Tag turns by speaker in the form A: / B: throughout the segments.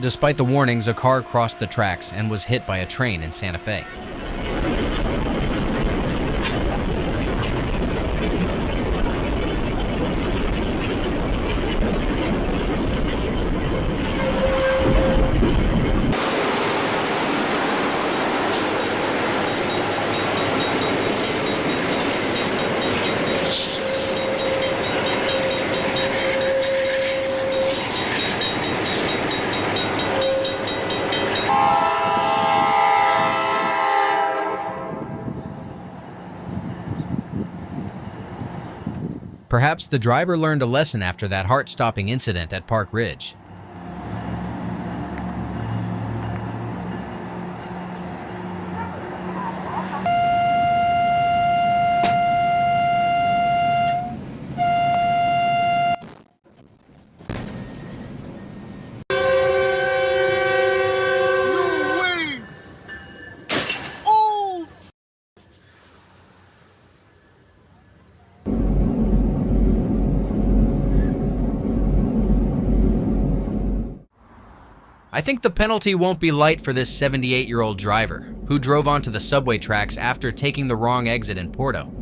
A: Despite the warnings, a car crossed the tracks and was hit by a train in Santa Fe. Perhaps the driver learned a lesson after that heart-stopping incident at Park Ridge. I think the penalty won't be light for this 78-year-old driver, who drove onto the subway tracks after taking the wrong exit in Porto.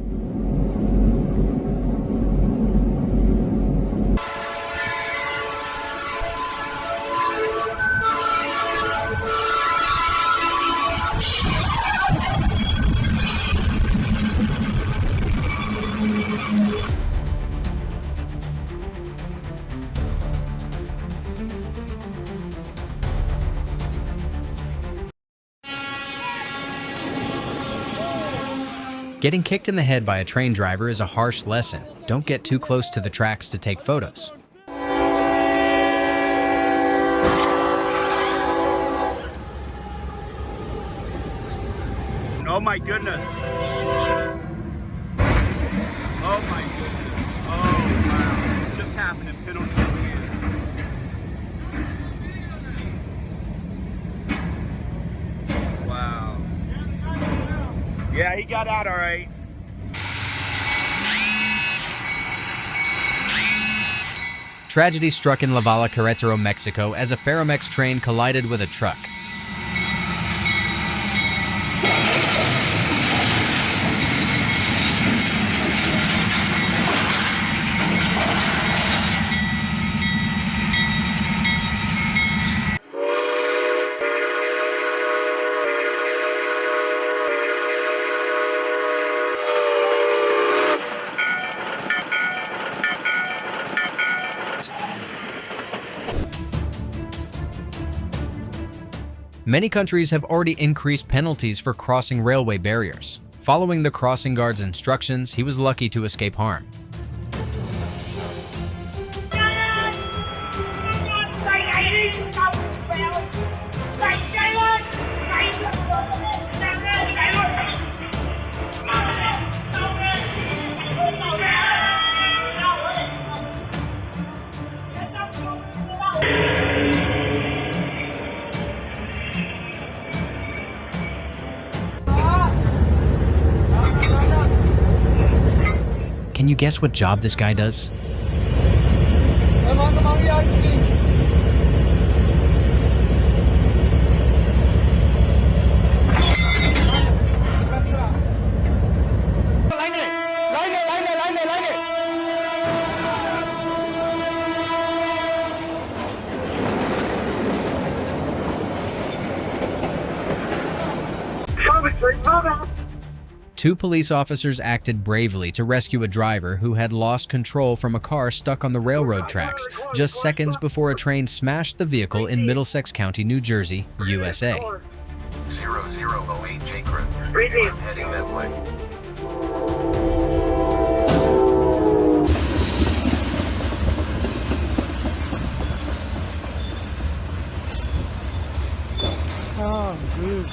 A: Getting kicked in the head by a train driver is a harsh lesson. Don't get too close to the tracks to take photos.
B: Oh my goodness. Oh my goodness. Oh wow. Just happened in penalty. Wow. Yeah, he got out all right.
A: Tragedy struck in La Valle, Querétaro, Mexico, as a Ferromex train collided with a truck. Many countries have already increased penalties for crossing railway barriers. Following the crossing guard's instructions, he was lucky to escape harm. Can you guess what job this guy does? Two police officers acted bravely to rescue a driver who had lost control from a car stuck on the railroad tracks just seconds before a train smashed the vehicle in Middlesex County, New Jersey, USA.
C: 0008 J-Crit. I'm heading that way.
B: Oh, dude.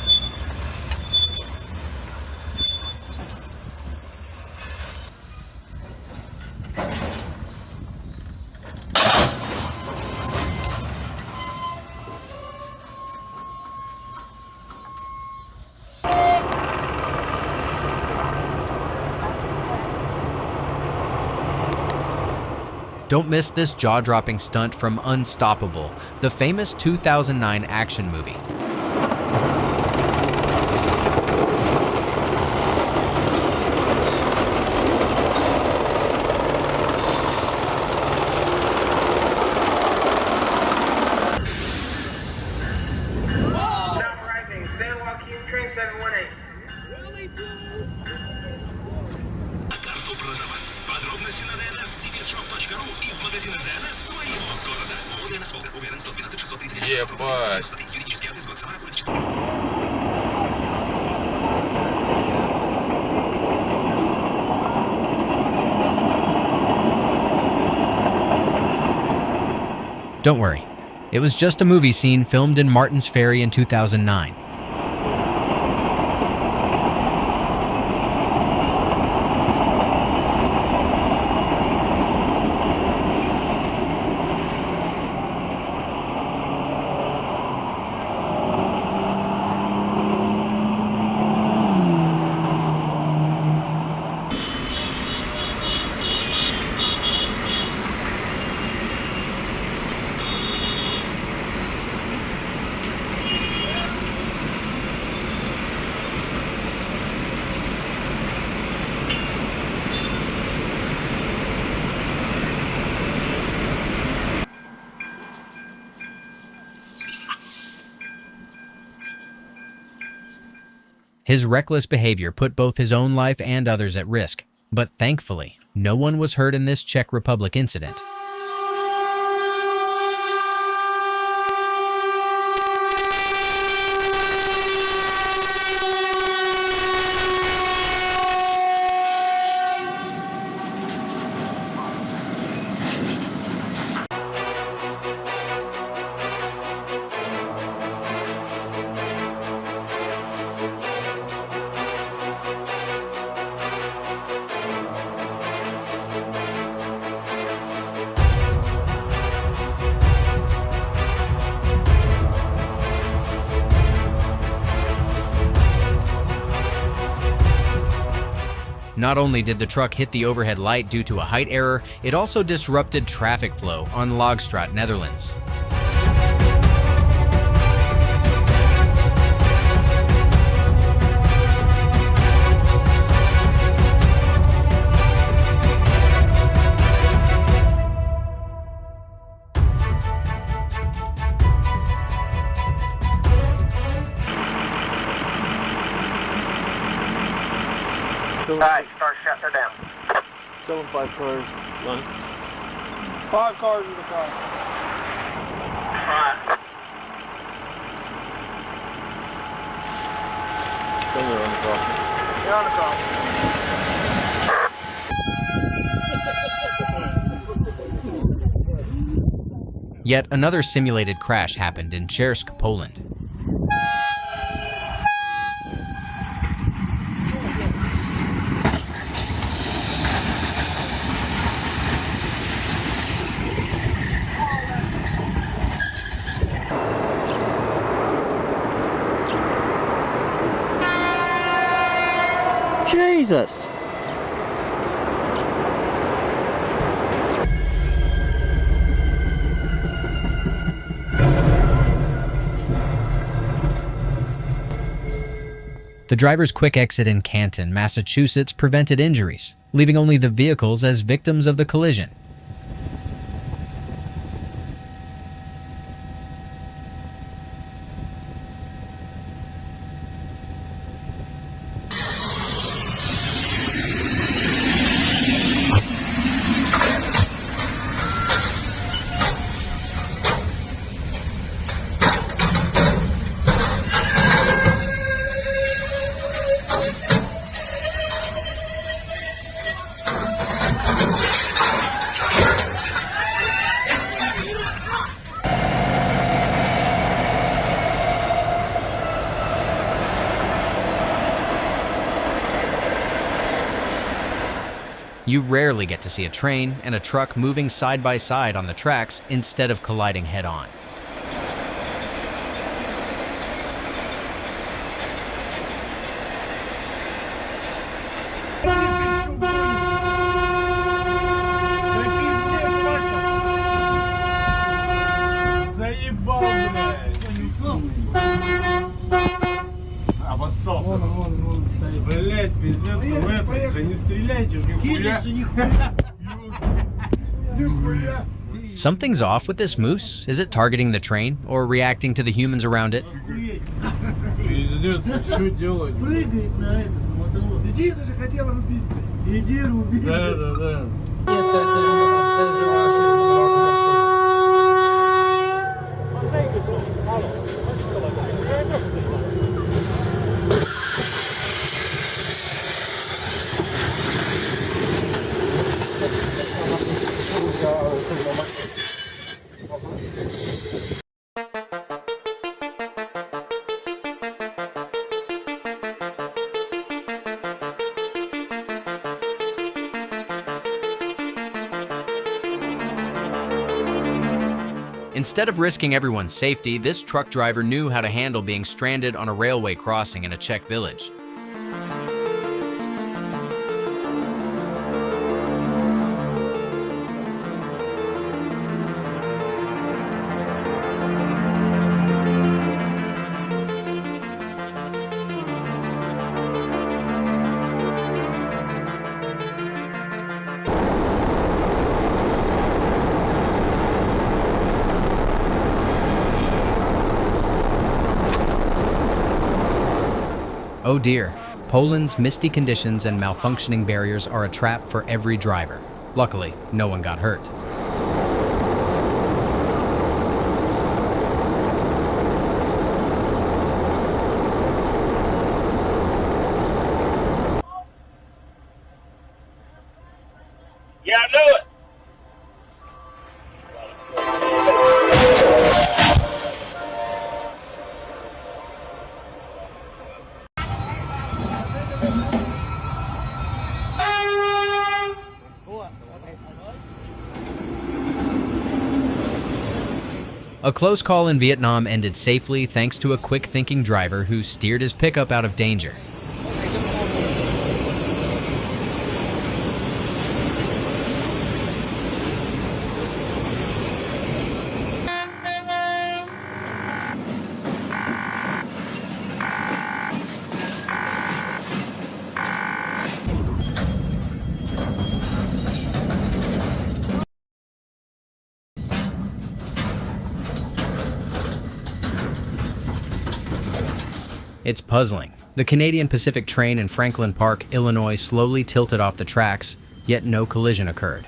A: Don't miss this jaw-dropping stunt from Unstoppable, the famous 2009 action movie.
C: Ебать.
A: Don't worry, it was just a movie scene filmed in Martin's Ferry in 2009. His reckless behavior put both his own life and others at risk, but thankfully, no one was hurt in this Czech Republic incident. Not only did the truck hit the overhead light due to a height error, it also disrupted traffic flow on Logstraat, Netherlands.
C: Alright, start shutting her down.
D: Tell them 5 cars. Line. 5 cars in the cross.
C: Alright.
D: Then they're on the crossing.
C: You're on the crossing.
A: Yet another simulated crash happened in Czersk, Poland.
D: Jesus!
A: The driver's quick exit in Canton, Massachusetts prevented injuries, leaving only the vehicles as victims of the collision. You rarely get to see a train and a truck moving side by side on the tracks instead of colliding head-on.
E: пиздец, в этом, да не стреляйте, нихуя. Нихуя.
A: Something's off with this moose. Is it targeting the train or reacting to the humans around it?
E: Пиздец, что делать?
F: Прыгает на этот мотолот. Иди, ты же хотел рубить. Иди руби.
E: Да.
A: Instead of risking everyone's safety, this truck driver knew how to handle being stranded on a railway crossing in a Czech village. Oh dear, Poland's misty conditions and malfunctioning barriers are a trap for every driver. Luckily, no one got hurt.
C: Yeah, I knew it.
A: A close call in Vietnam ended safely thanks to a quick-thinking driver who steered his pickup out of danger. It's puzzling. The Canadian Pacific train in Franklin Park, Illinois slowly tilted off the tracks, yet no collision occurred.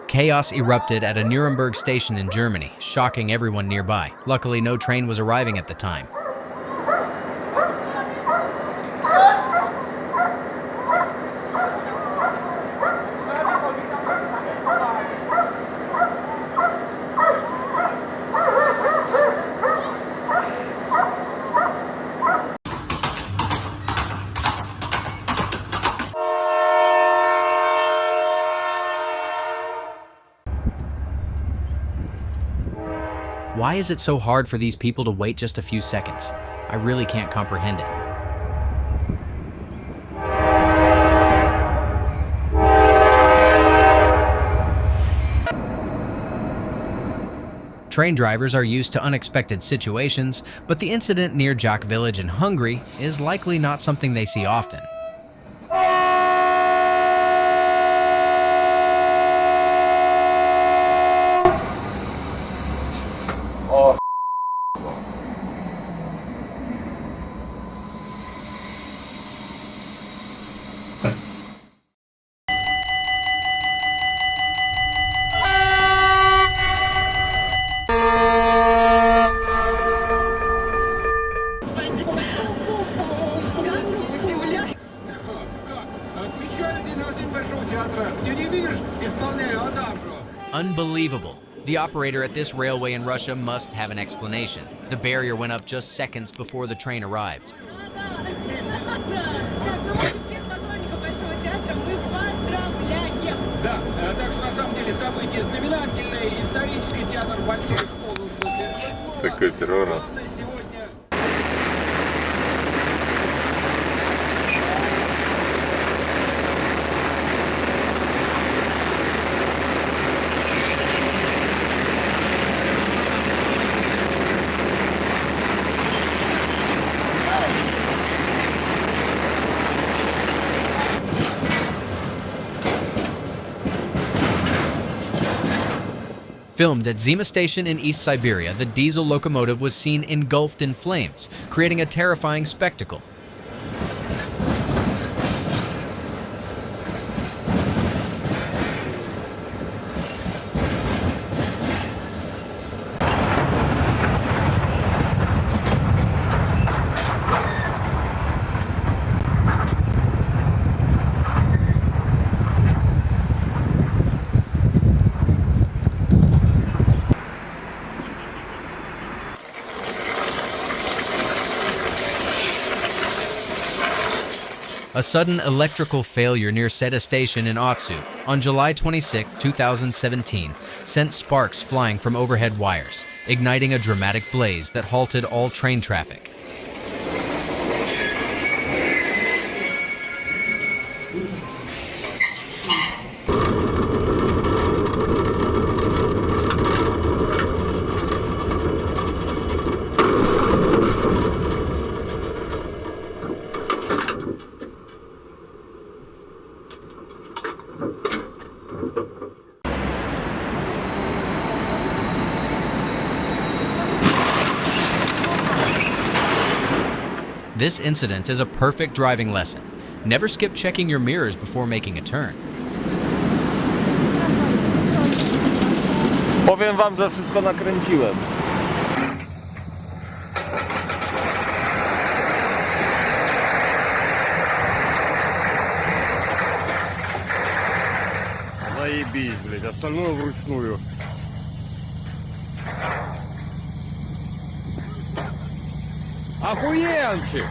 A: Chaos erupted at a Nuremberg station in Germany, shocking everyone nearby. Luckily, no train was arriving at the time. Why is it so hard for these people to wait just a few seconds? I really can't comprehend it. Train drivers are used to unexpected situations, but the incident near Jack Village in Hungary is likely not something they see often. Unbelievable. The operator at this railway in Russia must have an explanation. The barrier went up just seconds before the train arrived.
G: Да, так что на самом деле событие знаменательное, исторический театр большой в полном смысле.
D: Такой первый раз.
G: Сегодня...
A: Filmed at Zima Station in East Siberia, the diesel locomotive was seen engulfed in flames, creating a terrifying spectacle. A sudden electrical failure near Seda Station in Otsu on July 26, 2017, sent sparks flying from overhead wires, igniting a dramatic blaze that halted all train traffic. This incident is a perfect driving lesson. Never skip checking your mirrors before making a turn.
D: Powiem wam, że wszystko nakręciłem.
E: Заебись, блядь, остальное вручную. Охуенчик!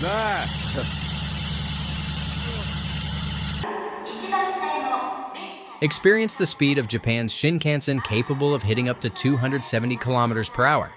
E: Да!
A: Experience the speed of Japan's Shinkansen, capable of hitting up to 270 kilometers per hour.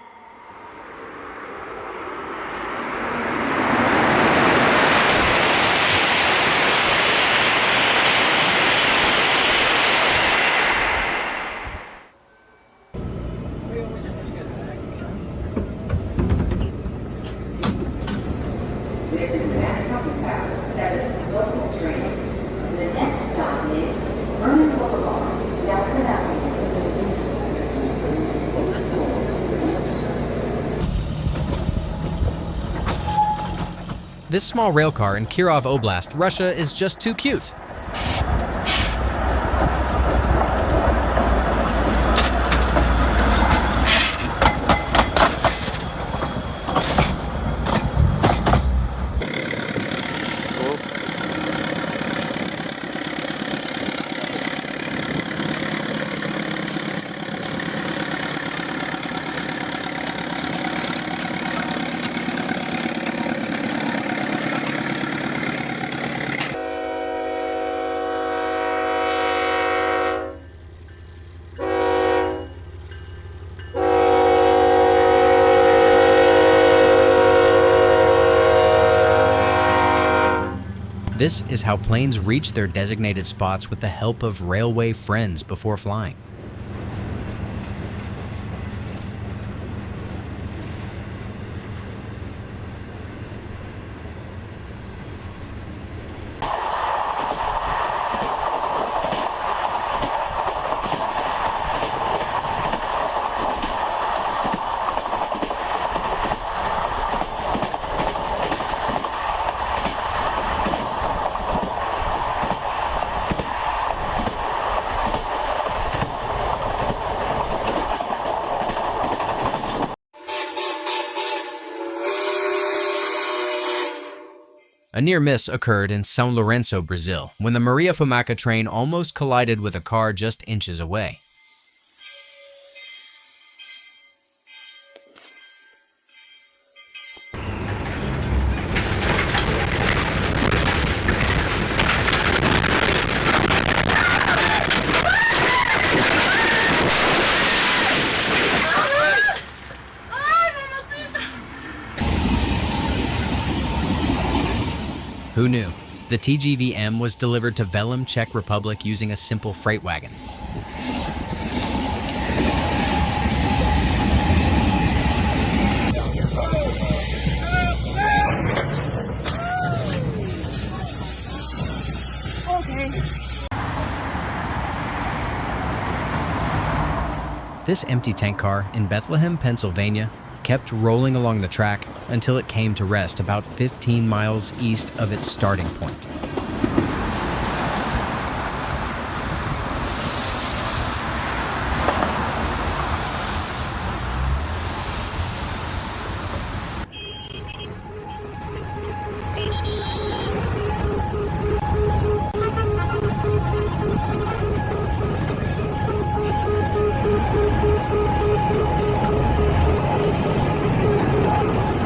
A: This small railcar in Kirov Oblast, Russia, is just too cute. This is how planes reach their designated spots with the help of railway friends before flying. A near miss occurred in São Lourenço, Brazil, when the Maria Fumaca train almost collided with a car just inches away. Who knew? The TGV-M was delivered to Velem, Czech Republic using a simple freight wagon. This empty tank car in Bethlehem, Pennsylvania, kept rolling along the track until it came to rest about 15 miles east of its starting point.